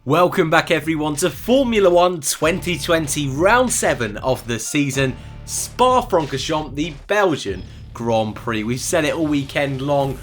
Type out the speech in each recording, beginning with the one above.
Welcome back everyone to Formula 1 2020 round 7 of the season, Spa-Francorchamps, the Belgian Grand Prix. We've said it all weekend long,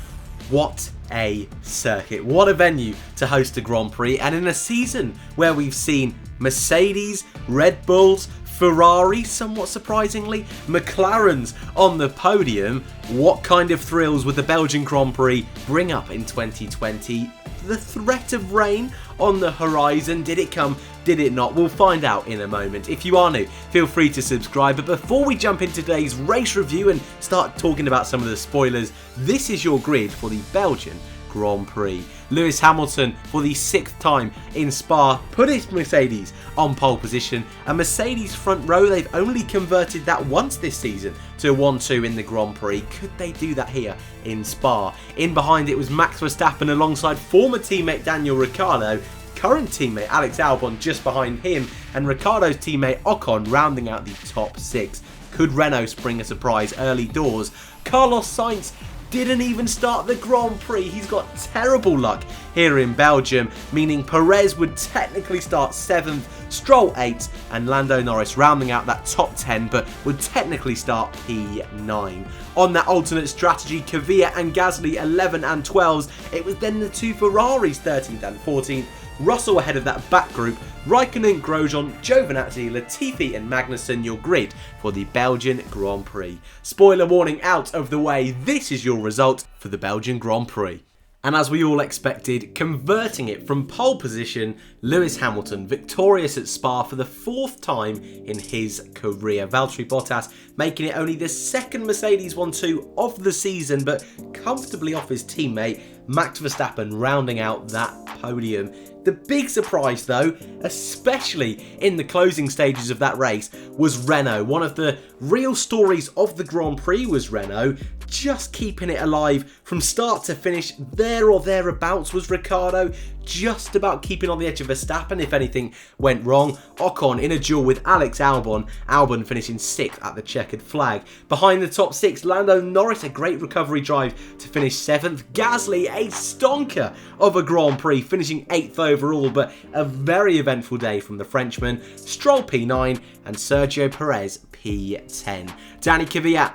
what a circuit, what a venue to host a Grand Prix, and in a season where we've seen Mercedes, Red Bulls, Ferrari, somewhat surprisingly, McLarens on the podium. What kind of thrills would the Belgian Grand Prix bring up in 2020? The threat of rain on the horizon, did it come, did it not? We'll find out in a moment. If you are new, feel free to subscribe. But before we jump into today's race review and start talking about some of the spoilers, this is your grid for the Belgian Grand Prix. Lewis Hamilton, for the 6th time in Spa, put his Mercedes on pole position. A Mercedes front row, they've only converted that once this season to a 1-2 in the Grand Prix. Could they do that here in Spa? In behind it was Max Verstappen alongside former teammate Daniel Ricciardo, current teammate Alex Albon just behind him, and Ricciardo's teammate Ocon rounding out the top 6. Could Renault spring a surprise early doors? Carlos Sainz didn't even start the Grand Prix. He's got terrible luck here in Belgium, meaning Perez would technically start 7th, Stroll 8th, and Lando Norris rounding out that top 10, but would technically start P9. On that alternate strategy, Kvyat and Gasly 11 and 12s. It was then the two Ferraris 13th and 14th. Russell ahead of that back group, Raikkonen, Grosjean, Giovinazzi, Latifi and Magnussen, your grid for the Belgian Grand Prix. Spoiler warning out of the way, this is your result for the Belgian Grand Prix. And as we all expected, converting it from pole position, Lewis Hamilton victorious at Spa for the 4th time in his career. Valtteri Bottas making it only the 2nd Mercedes 1-2 of the season, but comfortably off his teammate Max Verstappen rounding out that podium. The big surprise though, especially in the closing stages of that race, was Renault. One of the real stories of the Grand Prix was Renault. Just keeping it alive from start to finish, there or thereabouts was Ricciardo, just about keeping on the edge of Verstappen if anything went wrong. Ocon in a duel with Alex Albon, Albon finishing 6th at the checkered flag. Behind the top 6, Lando Norris, a great recovery drive to finish 7th. Gasly, a stonker of a Grand Prix, finishing 8th overall, but a very eventful day from the Frenchman. Stroll P9 and Sergio Perez P10. Danny Kvyat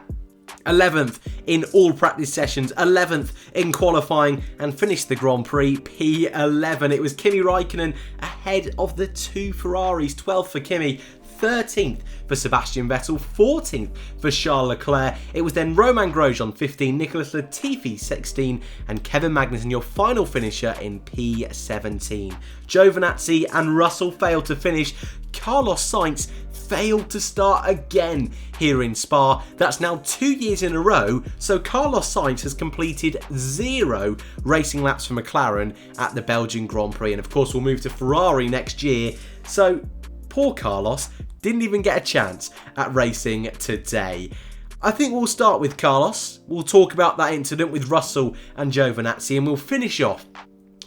11th in all practice sessions, 11th in qualifying, and finished the Grand Prix P11. It was Kimi Raikkonen ahead of the two Ferraris, 12th for Kimi, 13th for Sebastian Vettel, 14th for Charles Leclerc. It was then Romain Grosjean 15, Nicholas Latifi 16, and Kevin Magnussen your final finisher in P17. Giovinazzi and Russell failed to finish. Carlos Sainz failed to start again here in Spa. That's now 2 years in a row, so Carlos Sainz has completed 0 racing laps for McLaren at the Belgian Grand Prix, and of course we'll move to Ferrari next year, so poor Carlos didn't even get a chance at racing today. I think we'll start with Carlos. We'll talk about that incident with Russell and Giovinazzi, and we'll finish off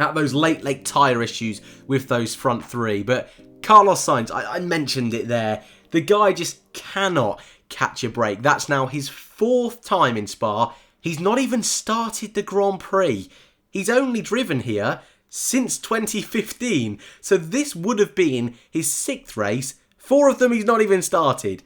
at those late tyre issues with those front 3, but Carlos Sainz, I mentioned it there. The guy just cannot catch a break. That's now his 4th time in Spa. He's not even started the Grand Prix. He's only driven here since 2015. So this would have been his 6th race. 4 of them he's not even started.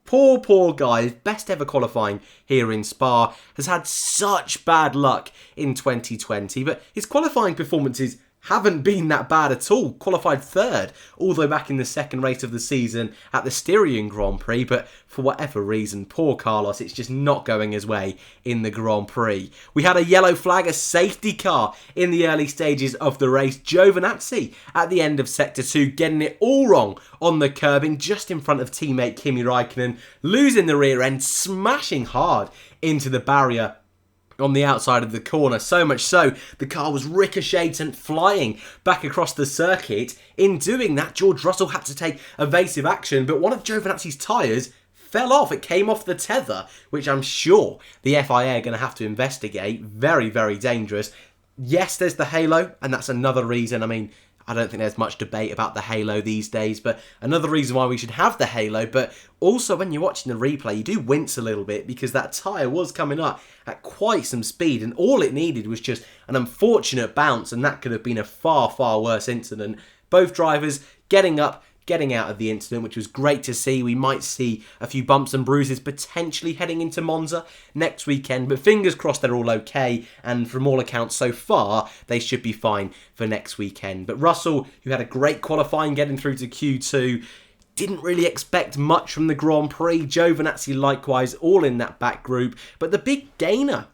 Poor guy, his best ever qualifying here in Spa, has had such bad luck in 2020. But his qualifying performances haven't been that bad at all. Qualified 3rd all the way back in the 2nd race of the season at the Styrian Grand Prix, but for whatever reason, poor Carlos, it's just not going his way in the Grand Prix. We had a yellow flag, a safety car in the early stages of the race. Giovinazzi at the end of Sector 2 getting it all wrong on the curbing just in front of teammate Kimi Raikkonen, losing the rear end, smashing hard into the barrier on the outside of the corner, so much so the car was ricocheted and flying back across the circuit. In doing that, George Russell had to take evasive action, but one of Giovinazzi's tyres fell off. It came off the tether, which I'm sure the FIA are going to have to investigate. Very, very dangerous. Yes, there's the halo, and that's another reason. I mean, I don't think there's much debate about the halo these days, but another reason why we should have the halo. But also when you're watching the replay, you do wince a little bit because that tyre was coming up at quite some speed, and all it needed was just an unfortunate bounce, and that could have been a far, far worse incident. Both drivers getting up, getting out of the incident, which was great to see. We might see a few bumps and bruises potentially heading into Monza next weekend, but fingers crossed they're all okay, and from all accounts so far, they should be fine for next weekend. But Russell, who had a great qualifying getting through to Q2, didn't really expect much from the Grand Prix. Giovinazzi likewise, all in that back group, but the big gainer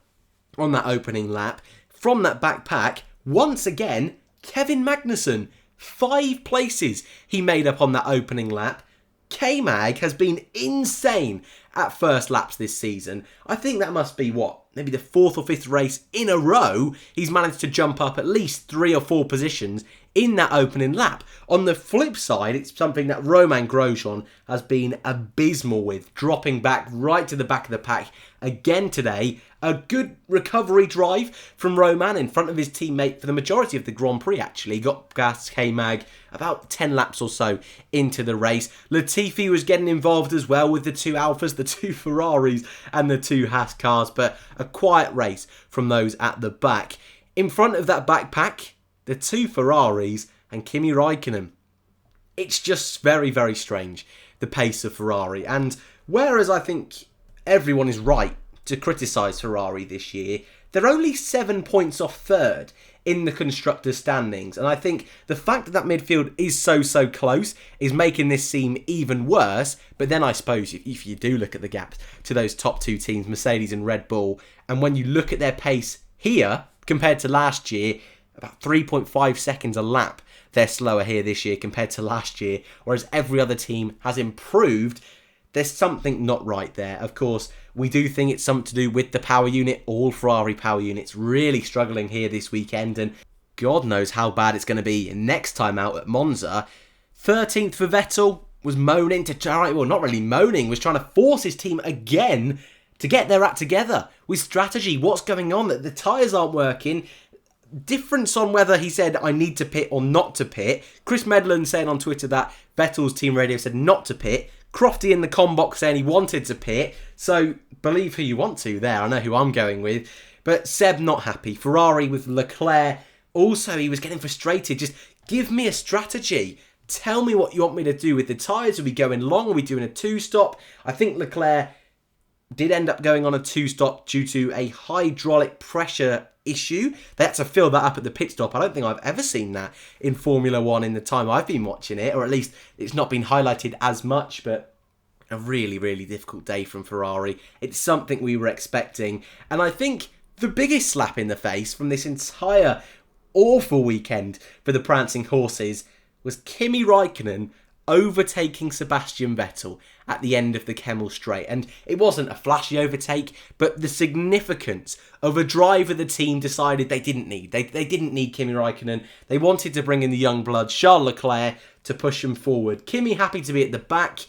on that opening lap from that back pack, once again, Kevin Magnussen. 5 places he made up on that opening lap. K-Mag has been insane at first laps this season. I think that must be, maybe the 4th or 5th race in a row he's managed to jump up at least 3 or 4 positions in that opening lap. On the flip side, it's something that Romain Grosjean has been abysmal with, dropping back right to the back of the pack again today. A good recovery drive from Romain in front of his teammate for the majority of the Grand Prix, actually. Got past K-Mag about 10 laps or so into the race. Latifi was getting involved as well with the 2 Alphas, the 2 Ferraris and the 2 Haas cars, but a quiet race from those at the back. In front of that back pack, the 2 Ferraris and Kimi Räikkönen. It's just very, very strange, the pace of Ferrari. And whereas I think everyone is right to criticise Ferrari this year, they're only 7 points off 3rd in the constructors' standings. And I think the fact that midfield is so close is making this seem even worse. But then I suppose if you do look at the gaps to those top 2 teams, Mercedes and Red Bull, and when you look at their pace here compared to last year, about 3.5 seconds a lap they're slower here this year compared to last year, whereas every other team has improved. There's something not right there. Of course, we do think it's something to do with the power unit. All Ferrari power units really struggling here this weekend, and God knows how bad it's going to be next time out at Monza. 13th for Vettel, was moaning to try, well, not really moaning, was trying to force his team again to get their act together with strategy. What's going on? That the tyres aren't working. Difference on whether he said, I need to pit or not to pit. Chris Medland saying on Twitter that Vettel's team radio said not to pit. Crofty in the com box saying he wanted to pit. So believe who you want to there. I know who I'm going with. But Seb not happy. Ferrari with Leclerc. Also, he was getting frustrated. Just give me a strategy. Tell me what you want me to do with the tyres. Are we going long? Are we doing a 2-stop? I think Leclerc did end up going on a 2-stop due to a hydraulic pressure issue. They had to fill that up at the pit stop. I don't think I've ever seen that in Formula 1 in the time I've been watching it, or at least it's not been highlighted as much, but a really, really difficult day from Ferrari. It's something we were expecting, and I think the biggest slap in the face from this entire awful weekend for the Prancing Horses was Kimi Räikkönen overtaking Sebastian Vettel at the end of the Kemmel Straight. And it wasn't a flashy overtake, but the significance of a driver the team decided they didn't need. They didn't need Kimi Räikkönen. They wanted to bring in the young blood, Charles Leclerc, to push him forward. Kimi happy to be at the back.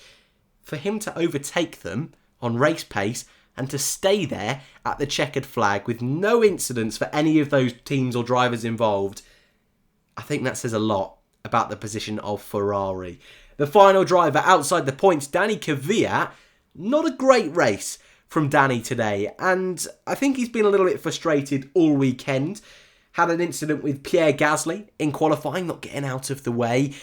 For him to overtake them on race pace and to stay there at the checkered flag with no incidents for any of those teams or drivers involved, I think that says a lot about the position of Ferrari. The final driver outside the points, Danny Kvyat. Not a great race from Danny today, and I think he's been a little bit frustrated all weekend. Had an incident with Pierre Gasly in qualifying, not getting out of the way.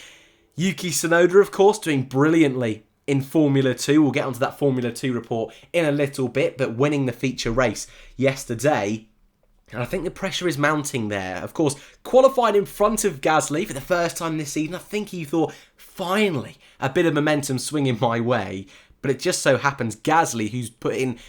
Yuki Tsunoda, of course, doing brilliantly in Formula 2. We'll get onto that Formula 2 report in a little bit, but winning the feature race yesterday. And I think the pressure is mounting there. Of course, qualified in front of Gasly for the first time this season. I think he thought, finally, a bit of momentum swinging my way. But it just so happens Gasly, who's put in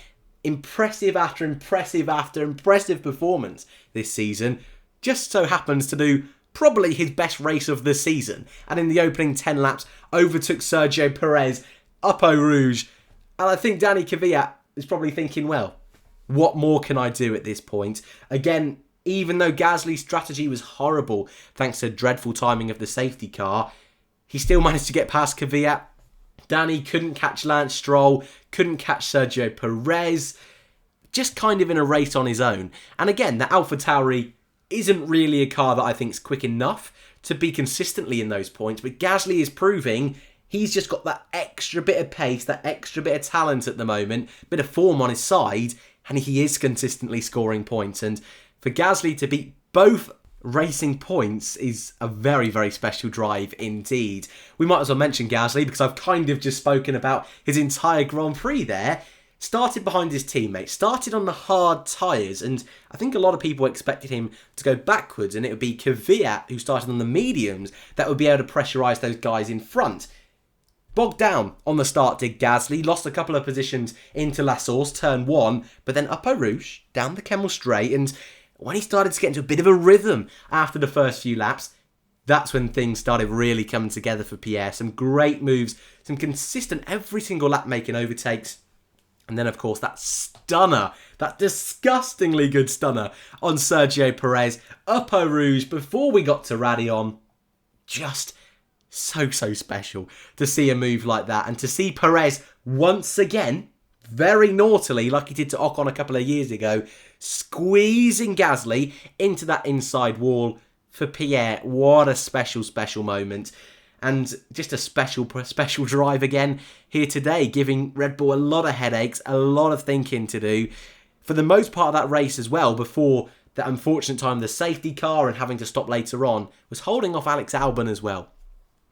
impressive after impressive after impressive performance this season, just so happens to do probably his best race of the season. And in the opening 10 laps, overtook Sergio Perez up Eau Rouge. And I think Danny Kvyat is probably thinking, well, what more can I do at this point? Again, even though Gasly's strategy was horrible, thanks to dreadful timing of the safety car, he still managed to get past Kvyat. Danny couldn't catch Lance Stroll, couldn't catch Sergio Perez, just kind of in a race on his own. And again, the AlphaTauri isn't really a car that I think is quick enough to be consistently in those points, but Gasly is proving he's just got that extra bit of pace, that extra bit of talent at the moment, bit of form on his side, and he is consistently scoring points. And for Gasly to beat both racing points is a very, very special drive indeed. We might as well mention Gasly because I've kind of just spoken about his entire Grand Prix there. Started behind his teammates, started on the hard tyres, and I think a lot of people expected him to go backwards, and it would be Kvyat, who started on the mediums, that would be able to pressurise those guys in front. Bogged down on the start did Gasly, lost a couple of positions into La Source, turn 1, but then up Eau Rouge, down the Kemmel Straight, and when he started to get into a bit of a rhythm after the first few laps, that's when things started really coming together for Pierre. Some great moves, some consistent every single lap making overtakes. And then, of course, that stunner, that disgustingly good stunner on Sergio Perez, up Eau Rouge before we got to Raidillon. Just so special to see a move like that. And to see Perez once again, very naughtily, like he did to Ocon a couple of years ago, squeezing Gasly into that inside wall for Pierre. What a special moment. And just a special drive again here today, giving Red Bull a lot of headaches, a lot of thinking to do. For the most part of that race as well, before that unfortunate time, the safety car and having to stop later on, was holding off Alex Albon as well.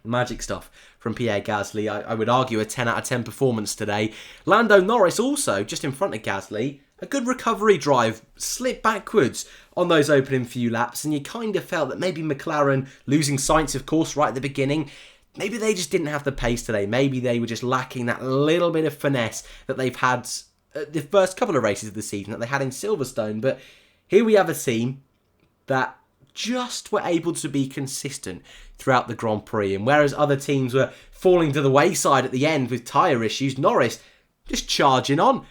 Magic stuff from Pierre Gasly. I would argue a 10 out of 10 performance today. Lando Norris also, just in front of Gasly, a good recovery drive, slipped backwards on those opening few laps, and you kind of felt that maybe McLaren, losing Sainz of course right at the beginning, maybe they just didn't have the pace today. Maybe they were just lacking that little bit of finesse that they've had the first couple of races of the season, that they had in Silverstone. But here we have a team that just were able to be consistent throughout the Grand Prix, and whereas other teams were falling to the wayside at the end with tyre issues, Norris just charging on.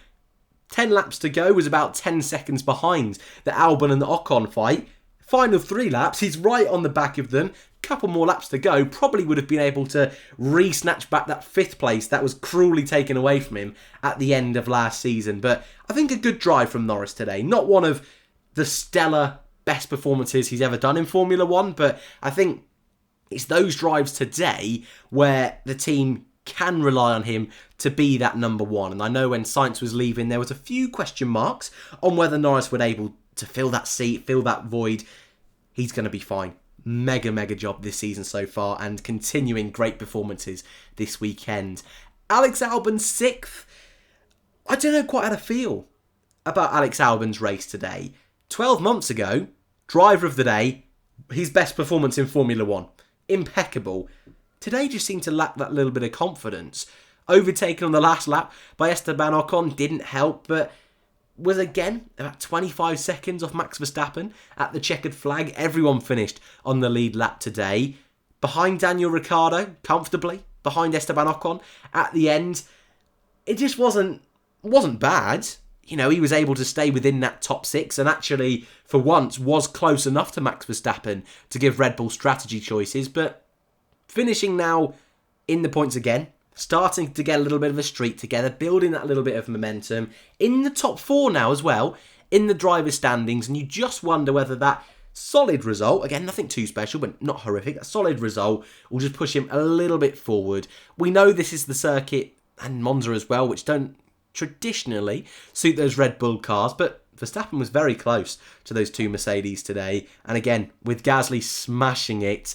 10 laps to go, was about 10 seconds behind the Albon and the Ocon fight. Final 3 laps, he's right on the back of them. Couple more laps to go, probably would have been able to re-snatch back that 5th place that was cruelly taken away from him at the end of last season. But I think a good drive from Norris today. Not one of the stellar best performances he's ever done in Formula 1, but I think it's those drives today where the team can rely on him to be that number 1. And I know when Sainz was leaving, there was a few question marks on whether Norris would be able to fill that seat, fill that void. He's going to be fine. Mega job this season so far, and continuing great performances this weekend. Alex Albon 6th. I don't know quite how to feel about Alex Albon's race today. 12 months ago, driver of the day, his best performance in Formula 1. Impeccable. Today just seemed to lack that little bit of confidence. Overtaken on the last lap by Esteban Ocon didn't help, but was again about 25 seconds off Max Verstappen at the checkered flag. Everyone finished on the lead lap today. Behind Daniel Ricciardo, comfortably. Behind Esteban Ocon at the end. It just wasn't bad. You know, he was able to stay within that top 6 and actually, for once, was close enough to Max Verstappen to give Red Bull strategy choices, but finishing now in the points again, starting to get a little bit of a streak together, building that little bit of momentum, in the top 4 now as well, in the driver's standings, and you just wonder whether that solid result, again, nothing too special, but not horrific, that solid result will just push him a little bit forward. We know this is the circuit, and Monza as well, which don't traditionally suit those Red Bull cars, but Verstappen was very close to those 2 Mercedes today, and again, with Gasly smashing it,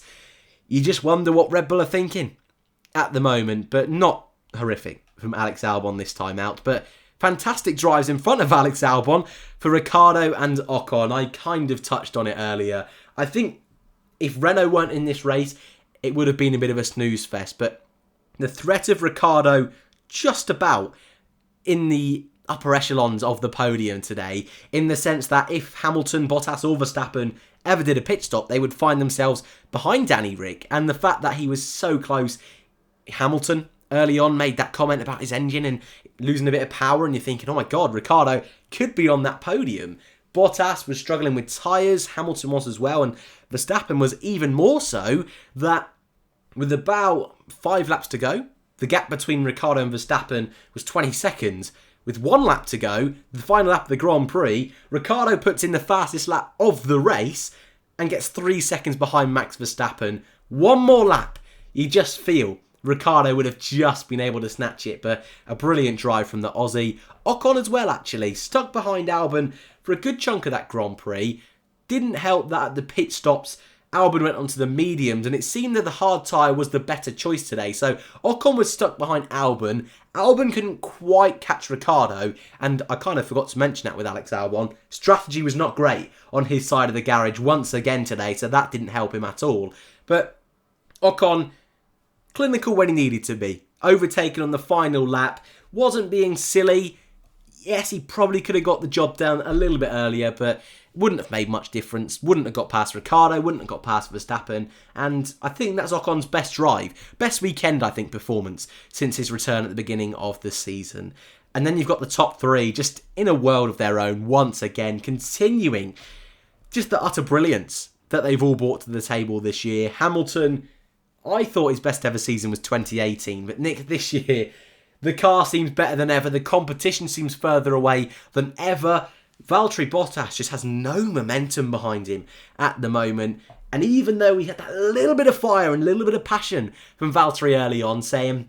you just wonder what Red Bull are thinking at the moment, but not horrific from Alex Albon this time out. But fantastic drives in front of Alex Albon for Ricciardo and Ocon. I kind of touched on it earlier. I think if Renault weren't in this race, it would have been a bit of a snooze fest. But the threat of Ricciardo just about in the upper echelons of the podium today, in the sense that if Hamilton, Bottas or Verstappen ever did a pit stop, they would find themselves behind Danny Ric. And the fact that he was so close, Hamilton early on made that comment about his engine and losing a bit of power, and you're thinking, oh my god, Ricciardo could be on that podium. Bottas was struggling with tyres, Hamilton was as well, and Verstappen was even more so, that with about 5 laps to go, the gap between Ricciardo and Verstappen was 20 seconds. With 1 lap to go, the final lap of the Grand Prix, Ricciardo puts in the fastest lap of the race and gets 3 seconds behind Max Verstappen. 1 more lap, you just feel Ricciardo would have just been able to snatch it, but a brilliant drive from the Aussie. Ocon as well, actually, stuck behind Albon for a good chunk of that Grand Prix. Didn't help that at the pit stops, Albon went onto the mediums, and it seemed that the hard tyre was the better choice today. So Ocon was stuck behind Albon. Albon couldn't quite catch Ricciardo, and I kind of forgot to mention that with Alex Albon. Strategy was not great on his side of the garage once again today, so that didn't help him at all. But Ocon, clinical when he needed to be. Overtaken on the final lap, wasn't being silly. Yes, he probably could have got the job done a little bit earlier, but wouldn't have made much difference. Wouldn't have got past Ricciardo, wouldn't have got past Verstappen. And I think that's Ocon's best drive. Best weekend, I think, performance since his return at the beginning of the season. And then you've got the top three just in a world of their own once again, continuing just the utter brilliance that they've all brought to the table this year. Hamilton, I thought his best ever season was 2018, but Nick, this year, the car seems better than ever. The competition seems further away than ever. Valtteri Bottas just has no momentum behind him at the moment. And even though we had that little bit of fire and a little bit of passion from Valtteri early on saying,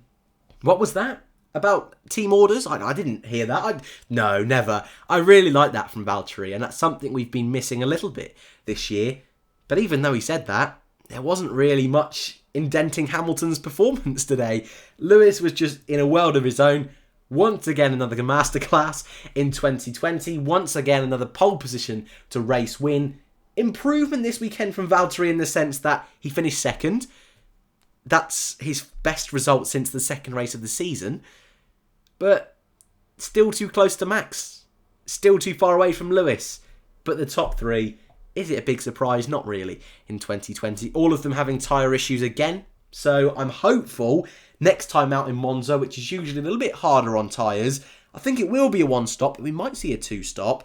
what was that? About team orders? I didn't hear that. No, never. I really like that from Valtteri, and that's something we've been missing a little bit this year. But even though he said that, there wasn't really much indenting Hamilton's performance today. Lewis was just in a world of his own. Once again, another masterclass in 2020. Once again, another pole position to race win. Improvement this weekend from Valtteri in the sense that he finished second. That's his best result since the second race of the season. But still too close to Max. Still too far away from Lewis. But the top three, is it a big surprise? Not really in 2020. All of them having tyre issues again. So I'm hopeful next time out in Monza, which is usually a little bit harder on tyres, I think it will be a one-stop, but we might see a two-stop.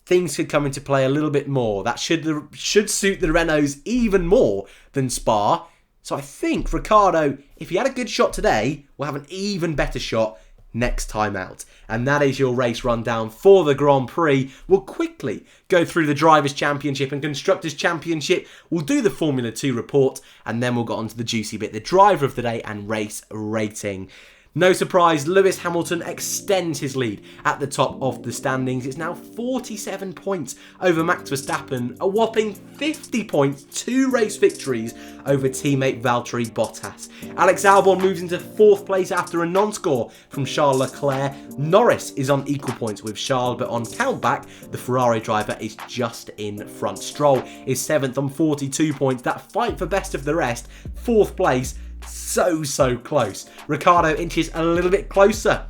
Things could come into play a little bit more. That should suit the Renaults even more than Spa. So I think Ricciardo, if he had a good shot today, will have an even better shot next time out. And that is your race rundown for the Grand Prix. We'll quickly go through the Drivers' Championship and Constructors' Championship. We'll do the Formula 2 report, and then we'll get on to the juicy bit, the driver of the day and race rating. No surprise, Lewis Hamilton extends his lead at the top of the standings. It's now 47 points over Max Verstappen, a whopping 50 points, 2 race victories over teammate Valtteri Bottas. Alex Albon moves into 4th place after a non-score from Charles Leclerc. Norris is on equal points with Charles, but on countback, the Ferrari driver is just in front. Stroll is 7th on 42 points. That fight for best of the rest, 4th place, so close. Ricciardo inches a little bit closer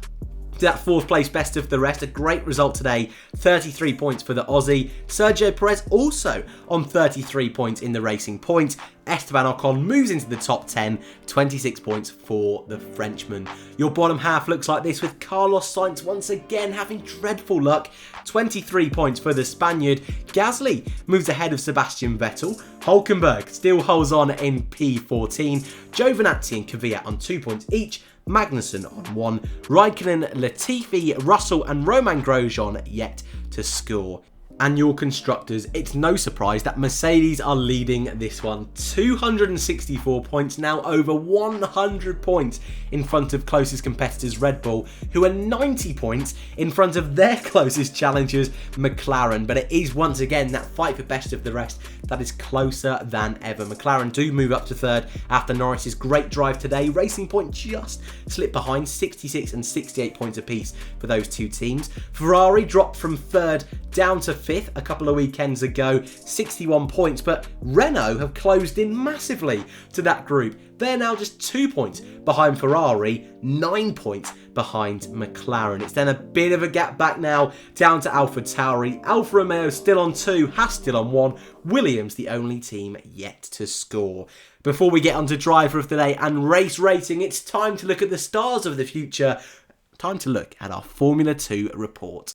to that 4th place best of the rest. A great result today, 33 points for the Aussie. Sergio Perez also on 33 points in the racing points. Esteban Ocon moves into the top 10, 26 points for the Frenchman. Your bottom half looks like this, with Carlos Sainz once again having dreadful luck, 23 points for the Spaniard. Gasly moves ahead of Sebastian Vettel. Hülkenberg still holds on in P14. Giovinazzi and Kvyat on 2 points each. Magnussen on 1. Raikkonen, Latifi, Russell and Romain Grosjean yet to score. And your constructors, it's no surprise that Mercedes are leading this one. 264 points, now over 100 points in front of closest competitors Red Bull, who are 90 points in front of their closest challengers McLaren. But it is once again that fight for best of the rest that is closer than ever. McLaren do move up to 3rd after Norris's great drive today. Racing Point just slipped behind, 66 and 68 points apiece for those two teams. Ferrari dropped from 3rd down to 5th a couple of weekends ago, 61 points, but Renault have closed in massively to that group. They're now just 2 points behind Ferrari, 9 points behind McLaren. It's then a bit of a gap back now down to AlphaTauri. Alfa Romeo still on 2, Haas still on 1, Williams the only team yet to score. Before we get on to driver of the day and race rating, it's time to look at the stars of the future. Time to look at our Formula 2 report.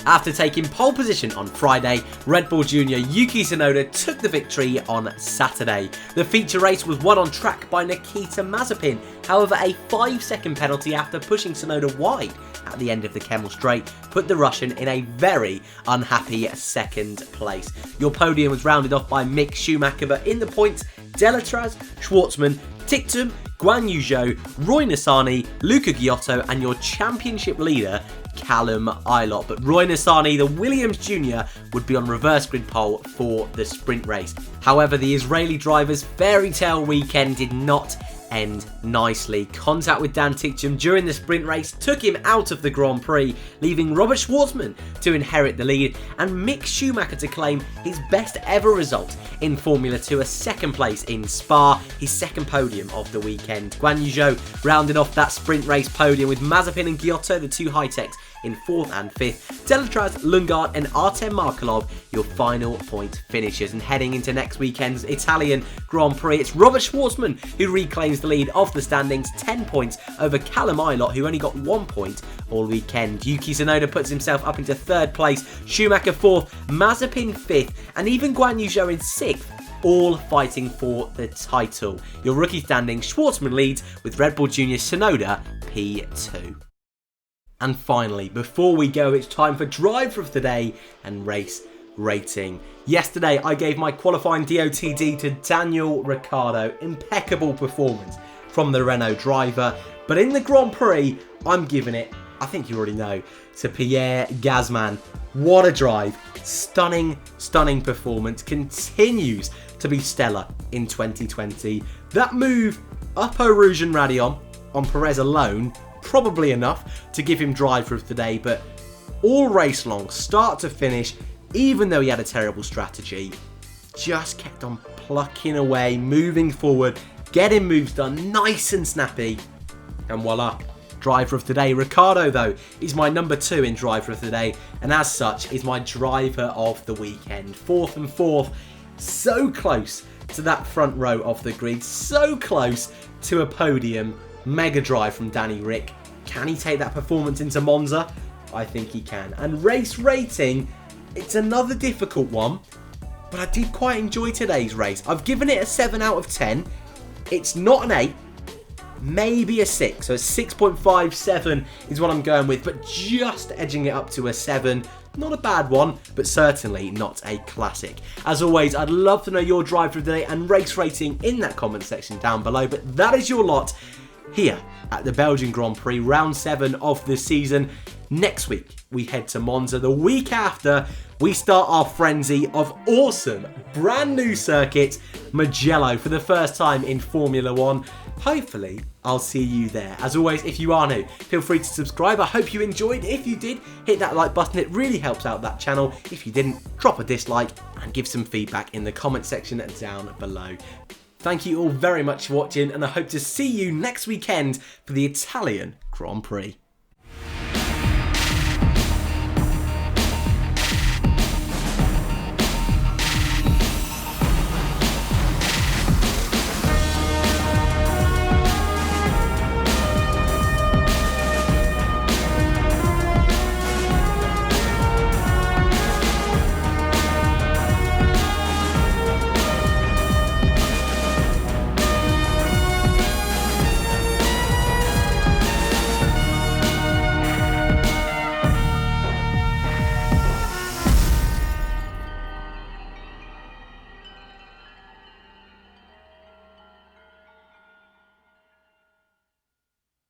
After taking pole position on Friday, Red Bull Junior Yuki Tsunoda took the victory on Saturday. The feature race was won on track by Nikita Mazepin. However, a 5-second penalty after pushing Tsunoda wide at the end of the Kemmel Straight put the Russian in a very unhappy 2nd place. Your podium was rounded off by Mick Schumacher, but in the points, Delatraz, Schwartzman, Ticktum, Guan Yu Zhou, Roy Nissany, Luca Giotto and your championship leader, Callum Ilott. But Roy Nissany, the Williams Jr., would be on reverse grid pole for the sprint race. However, the Israeli driver's fairy tale weekend did not end nicely. Contact with Dan Ticktum during the sprint race took him out of the Grand Prix, leaving Robert Schwartzman to inherit the lead and Mick Schumacher to claim his best ever result in Formula 2, a second place in Spa, his second podium of the weekend. Guan Yu Zhou rounded off that sprint race podium with Mazepin and Giotto, the two high-techs, in 4th and 5th. Delatraz, Lundgaard and Artem Markelov, your final point finishers. And heading into next weekend's Italian Grand Prix, it's Robert Schwartzman who reclaims the lead of the standings, 10 points over Callum Ilott, who only got 1 point all weekend. Yuki Tsunoda puts himself up into 3rd place, Schumacher 4th, Mazepin 5th, and even Guan Yu Zhou in 6th. All fighting for the title. Your rookie standing, Schwartzman leads with Red Bull Junior Tsunoda P2. And finally, before we go, it's time for Driver of the Day and Race Rating. Yesterday, I gave my qualifying DOTD to Daniel Ricciardo. Impeccable performance from the Renault driver. But in the Grand Prix, I'm giving it, I think you already know, to Pierre Gasly. What a drive. Stunning, stunning performance. Continues to be stellar in 2020. That move up Eau Rouge and Radion on Perez alone, probably enough to give him Driver of the Day, but all race long, start to finish, even though he had a terrible strategy, just kept on plucking away, moving forward, getting moves done, nice and snappy, and voila, Driver of the Day. Ricciardo, though, is my number 2 in Driver of the Day, and as such is my Driver of the weekend. 4th and 4th, so close to that front row of the grid, so close to a podium. Mega drive from Danny Rick. Can he take that performance into Monza? I think he can. And race rating, it's another difficult one, but I did quite enjoy today's race. I've given it a 7 out of 10. It's not an 8, maybe a 6. So a 6.57 is what I'm going with, but just edging it up to a 7. Not a bad one, but certainly not a classic. As always, I'd love to know your Driver of the Day and race rating in that comment section down below, but that is your lot here at the Belgian Grand Prix, round 7 of the season. Next week, we head to Monza. The week after, we start our frenzy of awesome, brand new circuit, Mugello, for the first time in Formula 1. Hopefully, I'll see you there. As always, if you are new, feel free to subscribe. I hope you enjoyed. If you did, hit that like button. It really helps out that channel. If you didn't, drop a dislike and give some feedback in the comment section down below. Thank you all very much for watching, and I hope to see you next weekend for the Italian Grand Prix.